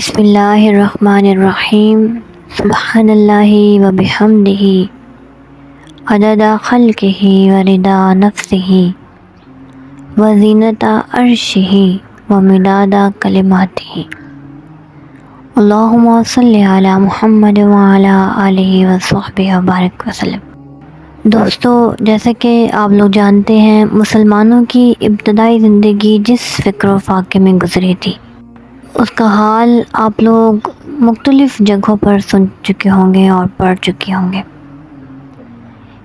بسم اللہ الرحمن الرحیم سبحان اللہ وبحمدہ عدد خلقہ ورضا نفسہ وزینت عرشہ ومداد کلماتہ اللہم صلی علی محمد وعلی آلہ وصحبہ وبارک وسلم۔ دوستو، جیسا کہ آپ لوگ جانتے ہیں، مسلمانوں کی ابتدائی زندگی جس فکر و فاقے میں گزری تھی، اس کا حال آپ لوگ مختلف جگہوں پر سن چکے ہوں گے اور پڑھ چکے ہوں گے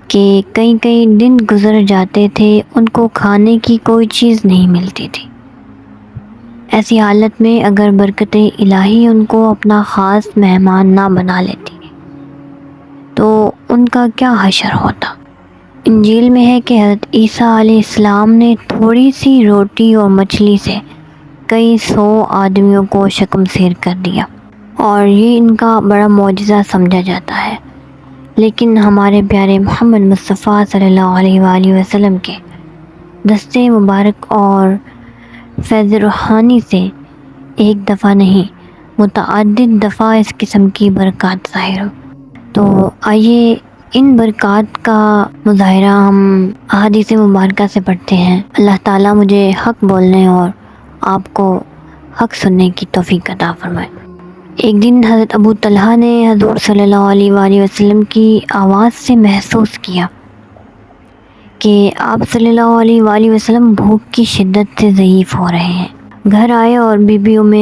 کہ کئی دن گزر جاتے تھے، ان کو کھانے کی کوئی چیز نہیں ملتی تھی۔ ایسی حالت میں اگر برکت الہی ان کو اپنا خاص مہمان نہ بنا لیتی تو ان کا کیا حشر ہوتا۔ انجیل میں ہے کہ حضرت عیسیٰ علیہ السلام نے تھوڑی سی روٹی اور مچھلی سے کئی 100 آدمیوں کو شکم سیر کر دیا، اور یہ ان کا بڑا معجزہ سمجھا جاتا ہے۔ لیکن ہمارے پیارے محمد مصطفیٰ صلی اللہ علیہ وآلہ وسلم کے دستے مبارک اور فیض روحانی سے ایک دفعہ نہیں، متعدد دفعہ اس قسم کی برکات ظاہر ہو۔ تو آئیے ان برکات کا مظاہرہ ہم احادیث مبارکہ سے پڑھتے ہیں۔ اللہ تعالیٰ مجھے حق بولنے اور آپ کو حق سننے کی توفیق عطا فرمائے۔ ایک دن حضرت ابو طلحہ نے حضور صلی اللہ علیہ وآلہ وسلم کی آواز سے محسوس کیا کہ آپ صلی اللہ علیہ وآلہ وسلم بھوک کی شدت سے ضعیف ہو رہے ہیں۔ گھر آئے اور بی بی ام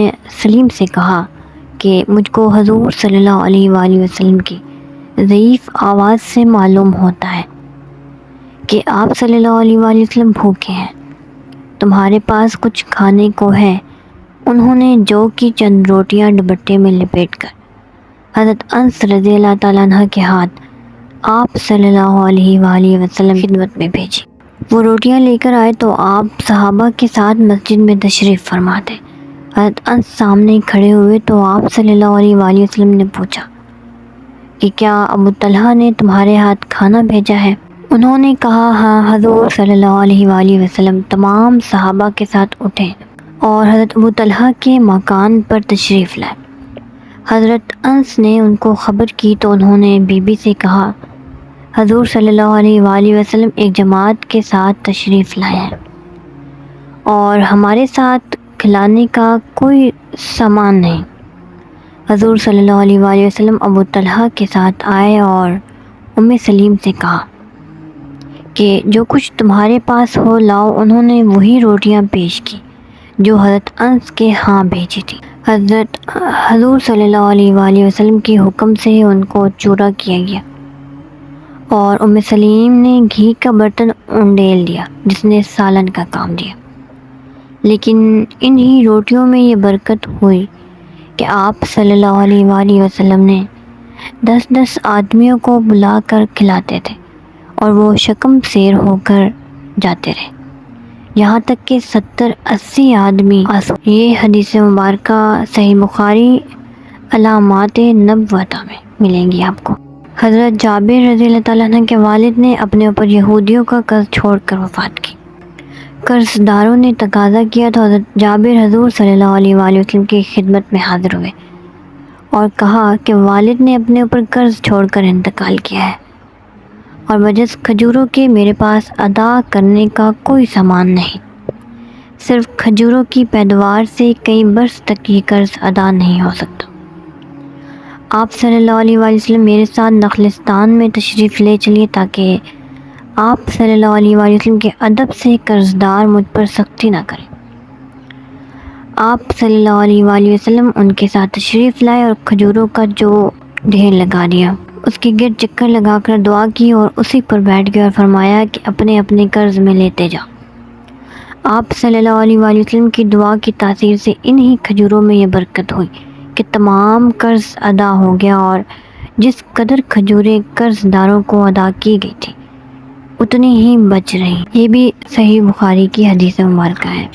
سلیم سے کہا کہ مجھ کو حضور صلی اللہ علیہ وآلہ وسلم کی ضعیف آواز سے معلوم ہوتا ہے کہ آپ صلی اللہ علیہ وآلہ وسلم بھوکے ہیں، تمہارے پاس کچھ کھانے کو ہے؟ انہوں نے جو کی چند روٹیاں دوپٹے میں لپیٹ کر حضرت انس رضی اللہ تعالیٰ عنہ کے ہاتھ آپ صلی اللہ علیہ وآلہ وسلم کی خدمت میں بھیجی۔ وہ روٹیاں لے کر آئے تو آپ صحابہ کے ساتھ مسجد میں تشریف فرما تھے۔ حضرت انس سامنے کھڑے ہوئے تو آپ صلی اللہ علیہ وآلہ وسلم نے پوچھا کہ کیا ابو طلحہ نے تمہارے ہاتھ کھانا بھیجا ہے؟ انہوں نے کہا ہاں۔ حضور صلی اللہ علیہ وآلہ وسلم تمام صحابہ کے ساتھ اٹھے اور حضرت ابو طلحہ کے مکان پر تشریف لائے۔ حضرت انس نے ان کو خبر کی تو انہوں نے بی بی سے کہا حضور صلی اللہ علیہ وآلہ وسلم ایک جماعت کے ساتھ تشریف لائے ہیں اور ہمارے ساتھ کھلانے کا کوئی سامان نہیں۔ حضور صلی اللہ علیہ وآلہ وسلم ابو طلحہ کے ساتھ آئے اور ام سلیم سے کہا کہ جو کچھ تمہارے پاس ہو لاؤ۔ انہوں نے وہی روٹیاں پیش کی جو حضرت انس کے ہاں بھیجی تھی۔ حضور صلی اللہ علیہ وآلہ وسلم کے حکم سے ان کو چورا کیا گیا اور ام سلیم نے گھی کا برتن انڈیل دیا جس نے سالن کا کام دیا۔ لیکن انہی روٹیوں میں یہ برکت ہوئی کہ آپ صلی اللہ علیہ وآلہ وسلم نے 10 آدمیوں کو بلا کر کھلاتے تھے اور وہ شکم سیر ہو کر جاتے رہے، یہاں تک کہ 70-80 آدمی۔ یہ حدیث مبارکہ صحیح بخاری علامات نبوہ میں ملیں گی آپ کو۔ حضرت جابر رضی اللہ تعالیٰ عنہ کے والد نے اپنے اوپر یہودیوں کا قرض چھوڑ کر وفات کی۔ قرض داروں نے تقاضا کیا تو حضرت جابر حضور صلی اللہ علیہ وآلہ وسلم کی خدمت میں حاضر ہوئے اور کہا کہ والد نے اپنے اوپر قرض چھوڑ کر انتقال کیا ہے اور بجز کھجوروں کے میرے پاس ادا کرنے کا کوئی سامان نہیں۔ صرف کھجوروں کی پیداوار سے کئی برس تک یہ قرض ادا نہیں ہو سکتا۔ آپ صلی اللہ علیہ وآلہ وسلم میرے ساتھ نخلستان میں تشریف لے چلیے تاکہ آپ صلی اللہ علیہ وآلہ وسلم کے ادب سے قرض دار مجھ پر سختی نہ کریں۔ آپ صلی اللہ علیہ وآلہ وسلم ان کے ساتھ تشریف لائے اور کھجوروں کا جو ڈھیر لگا دیا، اس کے گرد چکر لگا کر دعا کی اور اسی پر بیٹھ گئے اور فرمایا کہ اپنے اپنے قرض میں لیتے جاؤ۔ آپ صلی اللہ علیہ وآلہ وسلم کی دعا کی تاثیر سے انہی کھجوروں میں یہ برکت ہوئی کہ تمام قرض ادا ہو گیا اور جس قدر کھجوریں قرض داروں کو ادا کی گئی تھی اتنی ہی بچ رہی۔ یہ بھی صحیح بخاری کی حدیث مبارکہ ہے۔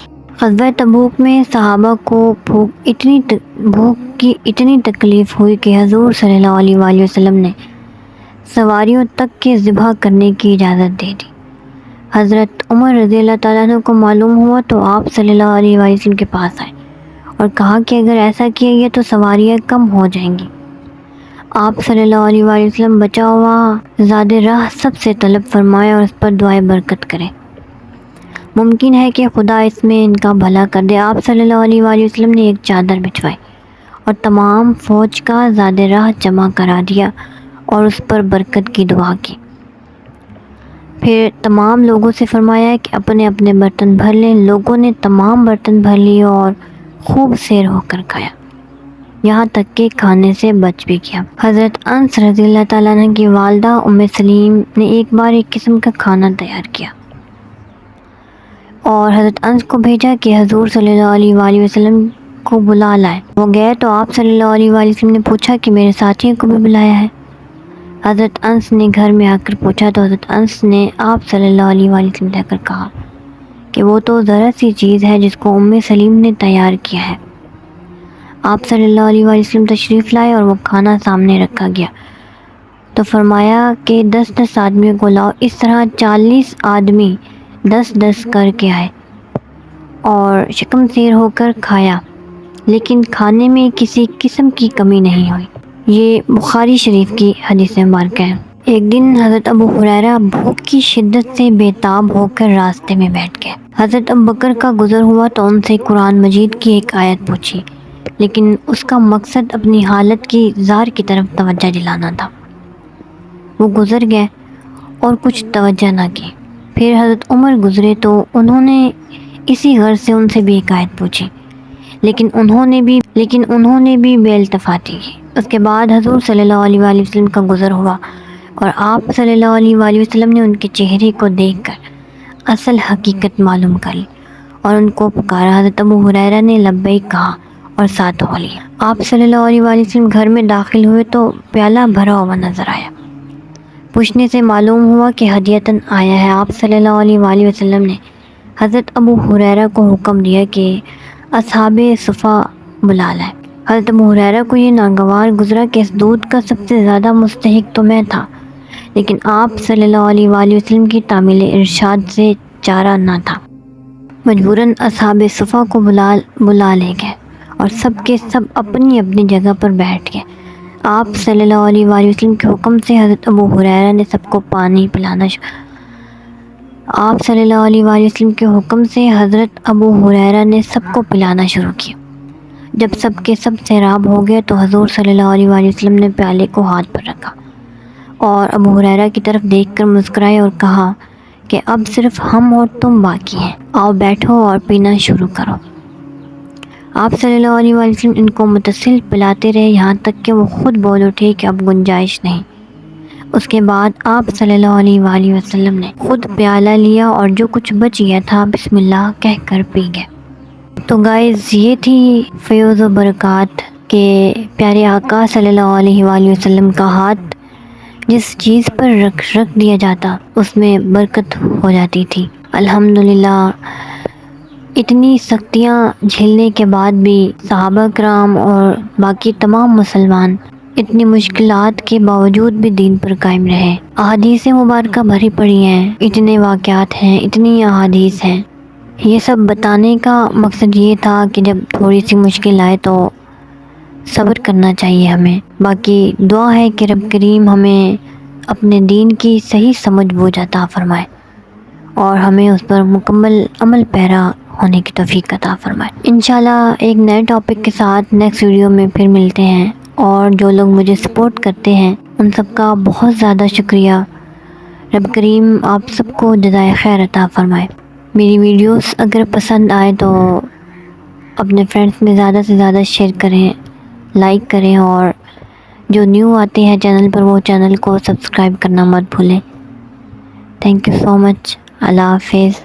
غزوہ تبوک میں صحابہ کو بھوک کی اتنی تکلیف ہوئی کہ حضور صلی اللہ علیہ وآلہ وسلم نے سواریوں تک کے ذبح کرنے کی اجازت دے دی۔ حضرت عمر رضی اللہ تعالیٰ عنہ کو معلوم ہوا تو آپ صلی اللہ علیہ وآلہ وسلم کے پاس آئے اور کہا کہ اگر ایسا کیا گیا تو سواریاں کم ہو جائیں گی۔ آپ صلی اللہ علیہ وآلہ وسلم بچا ہوا زاد راہ سب سے طلب فرمائے اور اس پر دعائے برکت کرے، ممکن ہے کہ خدا اس میں ان کا بھلا کر دے۔ آپ صلی اللہ علیہ وآلہ وسلم نے ایک چادر بچھوائی اور تمام فوج کا زاد راہ جمع کرا دیا اور اس پر برکت کی دعا کی۔ پھر تمام لوگوں سے فرمایا کہ اپنے اپنے برتن بھر لیں۔ لوگوں نے تمام برتن بھر لیے اور خوب سیر ہو کر کھایا، یہاں تک کہ کھانے سے بچ بھی گیا۔ حضرت انس رضی اللہ تعالیٰ عنہ کی والدہ ام سلیم نے ایک بار ایک قسم کا کھانا تیار کیا اور حضرت انس کو بھیجا کہ حضور صلی اللہ علیہ وآلہ وسلم کو بلا لائے۔ وہ گئے تو آپ صلی اللہ علیہ وآلہ وسلم نے پوچھا کہ میرے ساتھیوں کو بھی بلایا ہے؟ حضرت انس نے گھر میں آ کر پوچھا تو حضرت انس نے آپ صلی اللہ علیہ وآلہ وسلم سے کر کہا کہ وہ تو ذرا سی چیز ہے جس کو ام سلیم نے تیار کیا ہے۔ آپ صلی اللہ علیہ وآلہ وسلم تشریف لائے اور وہ کھانا سامنے رکھا گیا تو فرمایا کہ 10 آدمیوں کو لاؤ۔ اس طرح 40 آدمی 10 کر کے آئے اور شکم سیر ہو کر کھایا، لیکن کھانے میں کسی قسم کی کمی نہیں ہوئی۔ یہ بخاری شریف کی حدیث مبارکہ ہے۔ ایک دن حضرت ابو ہریرہ بھوک کی شدت سے بے تاب ہو کر راستے میں بیٹھ گئے۔ حضرت ابوبکر کا گزر ہوا تو ان سے قرآن مجید کی ایک آیت پوچھی، لیکن اس کا مقصد اپنی حالت کی زار کی طرف توجہ دلانا تھا۔ وہ گزر گئے اور کچھ توجہ نہ کی۔ پھر حضرت عمر گزرے تو انہوں نے اسی غرض سے ان سے بھی ایک آیت پوچھی، لیکن انہوں نے بھی بے التفاتی کی۔ اس کے بعد حضور صلی اللہ علیہ وآلہ وسلم کا گزر ہوا اور آپ صلی اللہ علیہ وآلہ وسلم نے ان کے چہرے کو دیکھ کر اصل حقیقت معلوم کر لی اور ان کو پکارا۔ حضرت ابو ہریرہ نے لبیک کہا اور ساتھ ہو لیا۔ آپ صلی اللہ علیہ وآلہ وسلم گھر میں داخل ہوئے تو پیالہ بھرا ہوا نظر آیا۔ پوچھنے سے معلوم ہوا کہ ہدیتاً آیا ہے۔ آپ صلی اللہ علیہ وآلہ وسلم نے حضرت ابو ہریرہ کو حکم دیا کہ اصحاب صفہ بلا لائے۔ حضرت ابو ہریرہ کو یہ ناگوار گزرا کہ اس دودھ کا سب سے زیادہ مستحق تو میں تھا، لیکن آپ صلی اللہ علیہ وآلہ وسلم کی تعمیل ارشاد سے چارہ نہ تھا۔ مجبوراً اصحاب صفہ کو بلا لے گئے اور سب کے سب اپنی اپنی جگہ پر بیٹھ گئے۔ آپ صلی اللہ علیہ وآلہ وسلم کے حکم سے حضرت ابو ہریرہ نے سب کو پانی پلانا سب کو پلانا شروع کیا۔ جب سب کے سب سیراب ہو گئے تو حضور صلی اللہ علیہ وآلہ وسلم نے پیالے کو ہاتھ پر رکھا اور ابو ہریرہ کی طرف دیکھ کر مسکرائے اور کہا کہ اب صرف ہم اور تم باقی ہیں، آؤ بیٹھو اور پینا شروع کرو۔ آپ صلی اللہ علیہ وآلہ وسلم ان کو متصل پلاتے رہے، یہاں تک کہ وہ خود بول اٹھے کہ اب گنجائش نہیں۔ اس کے بعد آپ صلی اللہ علیہ وآلہ وسلم نے خود پیالہ لیا اور جو کچھ بچ گیا تھا بسم اللہ کہہ کر پی گئے۔ تو گائز یہ تھی فیض و برکات کے پیارے آقا صلی اللہ علیہ وآلہ وسلم کا ہاتھ جس چیز پر رکھ دیا جاتا اس میں برکت ہو جاتی تھی۔ الحمدللہ اتنی سختیاں جھیلنے کے بعد بھی صحابہ کرام اور باقی تمام مسلمان اتنی مشکلات کے باوجود بھی دین پر قائم رہے۔ احادیث مبارکہ بھری پڑی ہیں، اتنے واقعات ہیں، اتنی احادیث ہیں۔ یہ سب بتانے کا مقصد یہ تھا کہ جب تھوڑی سی مشکل آئے تو صبر کرنا چاہیے ہمیں۔ باقی دعا ہے کہ رب کریم ہمیں اپنے دین کی صحیح سمجھ بوجھ عطا فرمائے اور ہمیں اس پر مکمل عمل پیرا ہونے کی توفیق عطا فرمائے۔ انشاءاللہ ایک نئے ٹاپک کے ساتھ نیکسٹ ویڈیو میں پھر ملتے ہیں، اور جو لوگ مجھے سپورٹ کرتے ہیں ان سب کا بہت زیادہ شکریہ۔ رب کریم آپ سب کو جزائے خیر عطا فرمائے۔ میری ویڈیوز اگر پسند آئے تو اپنے فرینڈس میں زیادہ سے زیادہ شیئر کریں، لائک کریں، اور جو نیو آتے ہیں چینل پر وہ چینل کو سبسکرائب کرنا مت بھولیں۔ تھینک یو سو مچ۔ اللہ حافظ۔